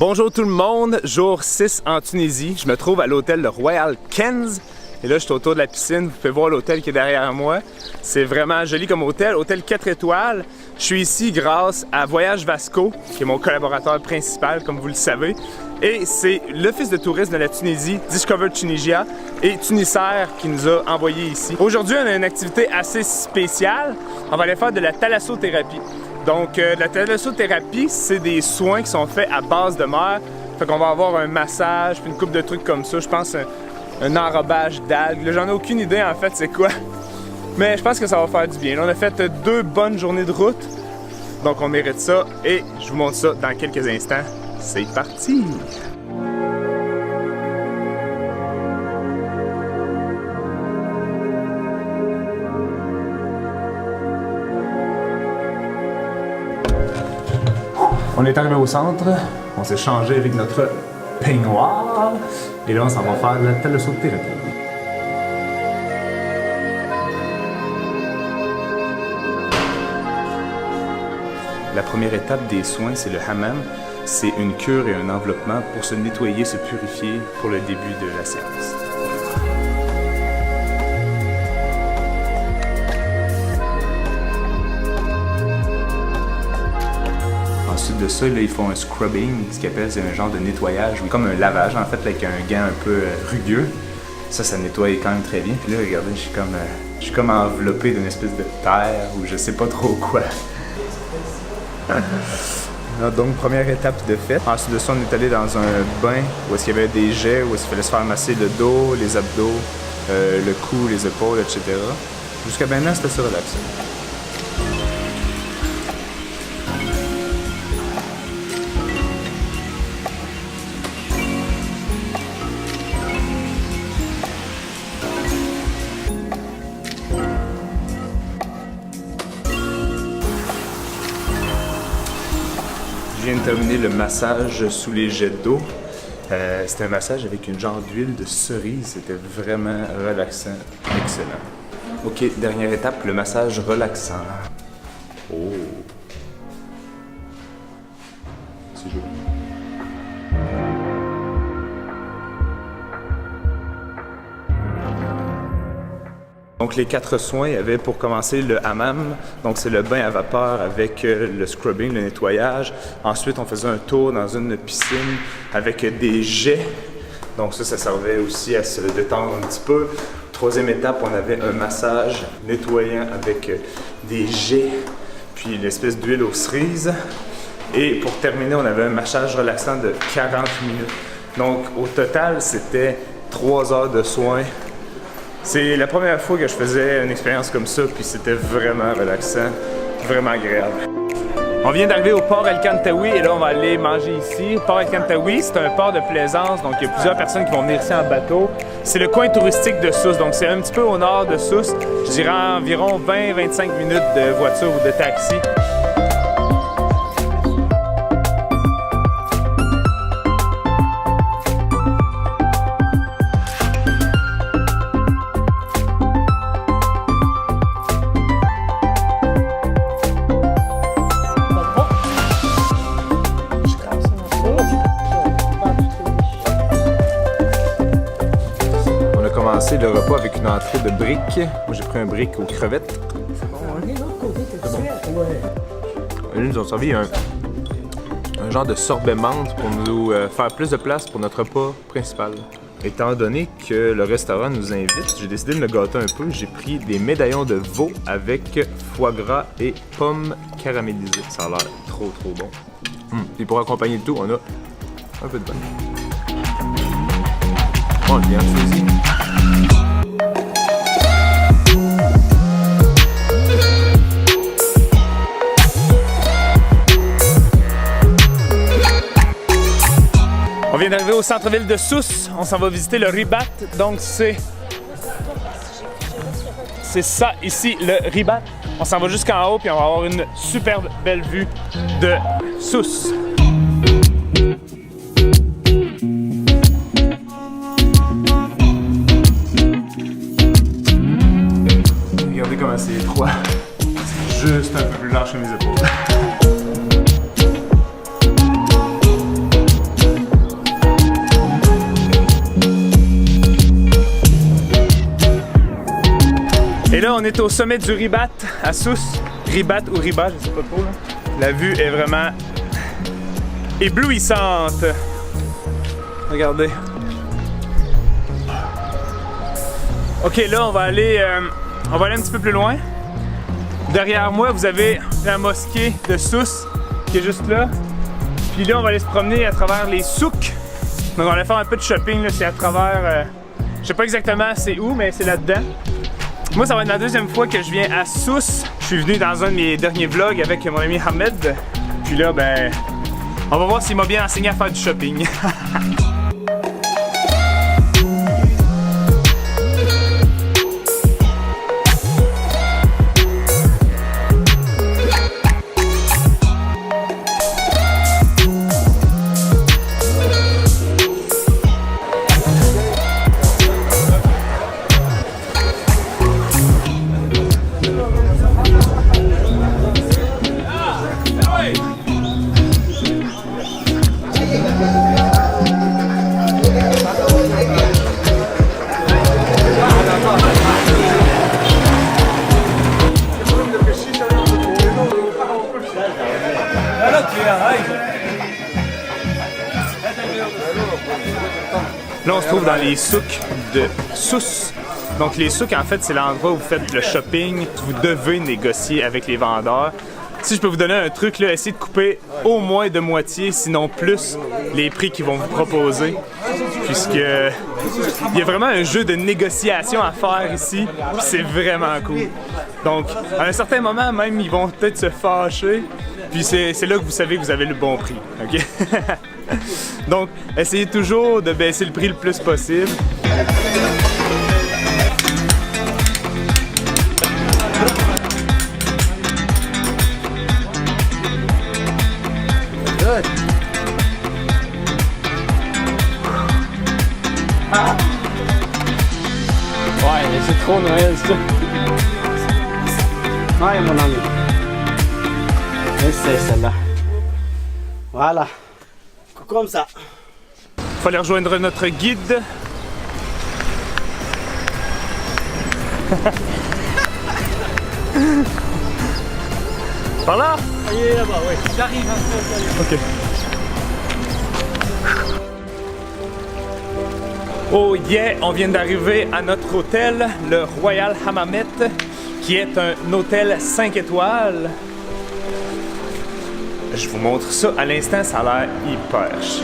Bonjour tout le monde, jour 6 en Tunisie. Je me trouve à l'hôtel Royal Kenz. Et là, je suis autour de la piscine. Vous pouvez voir l'hôtel qui est derrière moi. C'est vraiment joli comme hôtel, hôtel 4 étoiles. Je suis ici grâce à Voyage Vasco, qui est mon collaborateur principal, comme vous le savez. Et c'est l'Office de tourisme de la Tunisie, Discover Tunisia, et Tunisair qui nous a envoyés ici. Aujourd'hui, on a une activité assez spéciale. On va aller faire de la thalassothérapie. Donc, la thalassothérapie, c'est des soins qui sont faits à base de mer. Fait qu'on va avoir un massage, puis une couple de trucs comme ça. Je pense un enrobage d'algues. J'en ai aucune idée en fait c'est quoi. Mais je pense que ça va faire du bien. Là, on a fait 2 bonnes journées de route. Donc on mérite ça. Et je vous montre ça dans quelques instants. C'est parti! On est arrivé au centre, on s'est changé avec notre peignoir et là on s'en va faire la thalassothérapie. La première étape des soins, c'est le hammam. C'est une cure et un enveloppement pour se nettoyer, se purifier pour le début de la séance. Ensuite de ça, là, ils font un scrubbing, ce qu'ils appellent c'est un genre de nettoyage, comme un lavage en fait, avec un gant un peu rugueux. Ça nettoie quand même très bien. Puis là, regardez, je suis comme enveloppé d'une espèce de terre ou je sais pas trop quoi. Donc, première étape de fait. Ensuite de ça, on est allé dans un bain où est-ce qu'il y avait des jets, où est-ce qu'il fallait se faire masser le dos, les abdos, le cou, les épaules, etc. Jusqu'à maintenant, c'était assez relaxant. Je viens de terminer le massage sous les jets d'eau. C'était un massage avec une genre d'huile de cerise. C'était vraiment relaxant. Excellent. Ok, dernière étape, le massage relaxant. Oh! C'est joli. Donc les 4 soins, il y avait pour commencer le hammam, donc c'est le bain à vapeur avec le scrubbing, le nettoyage. Ensuite, on faisait un tour dans une piscine avec des jets. Donc ça servait aussi à se détendre un petit peu. Troisième étape, on avait un massage nettoyant avec des jets, puis une espèce d'huile aux cerises. Et pour terminer, on avait un massage relaxant de 40 minutes. Donc au total, c'était 3 heures de soins. C'est la première fois que je faisais une expérience comme ça, puis c'était vraiment relaxant, vraiment agréable. On vient d'arriver au port El Kantaoui et là on va aller manger ici. Le port El Kantaoui, c'est un port de plaisance, donc il y a plusieurs personnes qui vont venir ici en bateau. C'est le coin touristique de Sousse, donc c'est un petit peu au nord de Sousse. Je dirais environ 20-25 minutes de voiture ou de taxi. Le repas avec une entrée de briques. Moi j'ai pris un brick aux crevettes. C'est bon, Ils nous ont servi un genre de sorbet menthe pour nous faire plus de place pour notre repas principal. Étant donné que le restaurant nous invite, j'ai décidé de me gâter un peu. J'ai pris des médaillons de veau avec foie gras et pommes caramélisées. Ça a l'air trop bon. Et pour accompagner le tout, on a un peu de pain. On le vient choisi. On vient d'arriver au centre-ville de Sousse. On s'en va visiter le Ribat. Donc c'est ça ici, le Ribat. On s'en va jusqu'en haut puis on va avoir une super belle vue de Sousse. comment c'est étroit. C'est juste un peu plus large que mes épaules. Et là, on est au sommet du Ribat à Sousse. Ribat ou Ribat, je sais pas trop. Là. La vue est vraiment éblouissante. Regardez. Ok, là, on va aller un petit peu plus loin. Derrière moi, vous avez la mosquée de Sousse qui est juste là. Puis là, on va aller se promener à travers les souks. Donc, on va aller faire un peu de shopping. C'est à travers. Je sais pas exactement c'est où, mais c'est là-dedans. Moi, ça va être la deuxième fois que je viens à Sousse. Je suis venu dans un de mes derniers vlogs avec mon ami Ahmed. Puis là, ben, on va voir s'il m'a bien enseigné à faire du shopping. Là, on se trouve dans les souks de Sousse. Donc, les souks, en fait, c'est l'endroit où vous faites le shopping. Vous devez négocier avec les vendeurs. Si je peux vous donner un truc, là, essayez de couper au moins de moitié, sinon plus, les prix qu'ils vont vous proposer. Puisque il y a vraiment un jeu de négociation à faire ici, puis c'est vraiment cool. Donc, à un certain moment, même, ils vont peut-être se fâcher. Puis c'est là que vous savez que vous avez le bon prix, ok? Donc, essayez toujours de baisser le prix le plus possible. Ouais, mais c'est trop Noël, ça. Ouais, mon ami. C'est celle-là. Voilà. Comme ça. Il fallait rejoindre notre guide. Par là? Il est là-bas, oui. J'arrive un peu. Ok. Oh yeah, on vient d'arriver à notre hôtel, le Royal Hammamet, qui est un hôtel 5 étoiles. Je vous montre ça à l'instant, ça a l'air hyper chic.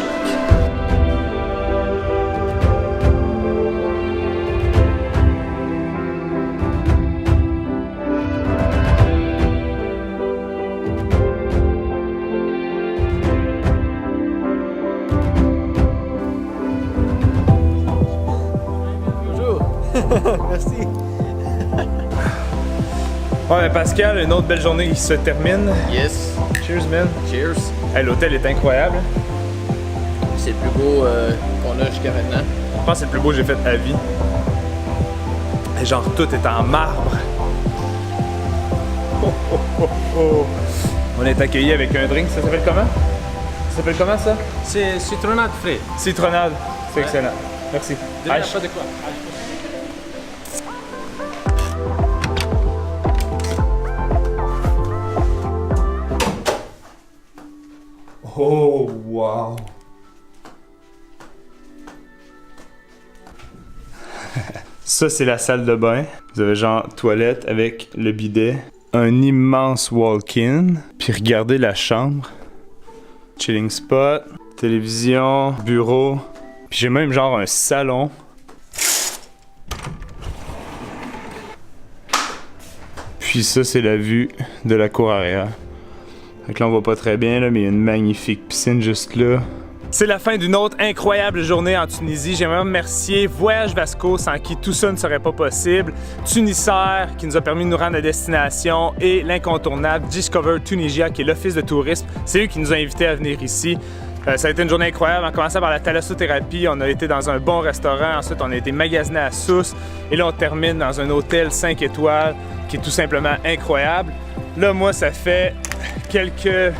Bonjour. Merci. Ouais, mais Pascal, une autre belle journée qui se termine. Yes. Cheers, man. Cheers. Hey, l'hôtel est incroyable. C'est le plus beau qu'on a jusqu'à maintenant. Je pense que c'est le plus beau que j'ai fait à vie. Et genre, tout est en marbre. Oh, oh, oh, oh. On est accueillis avec un drink. Ça s'appelle comment? Ça s'appelle comment, ça? C'est citronnade frais. Citronnade. C'est excellent. Merci. Déjà, pas de quoi. Oh, wow! Ça, c'est la salle de bain. Vous avez genre toilette avec le bidet. Un immense walk-in. Puis regardez la chambre. Chilling spot. Télévision. Bureau. Puis j'ai même genre un salon. Puis ça, c'est la vue de la cour arrière. Donc là, on voit pas très bien, là, mais il y a une magnifique piscine juste là. C'est la fin d'une autre incroyable journée en Tunisie. J'aimerais remercier Voyage Vasco, sans qui tout ça ne serait pas possible, Tunisair, qui nous a permis de nous rendre à destination, et l'incontournable Discover Tunisia, qui est l'office de tourisme. C'est eux qui nous ont invités à venir ici. Ça a été une journée incroyable. On a commencé par la thalassothérapie, on a été dans un bon restaurant, ensuite on a été magasiné à Sousse, et là on termine dans un hôtel 5 étoiles qui est tout simplement incroyable. Là, moi, ça fait quelques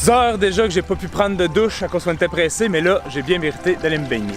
heures déjà que j'ai pas pu prendre de douche à cause qu'on était pressé, mais là, j'ai bien mérité d'aller me baigner.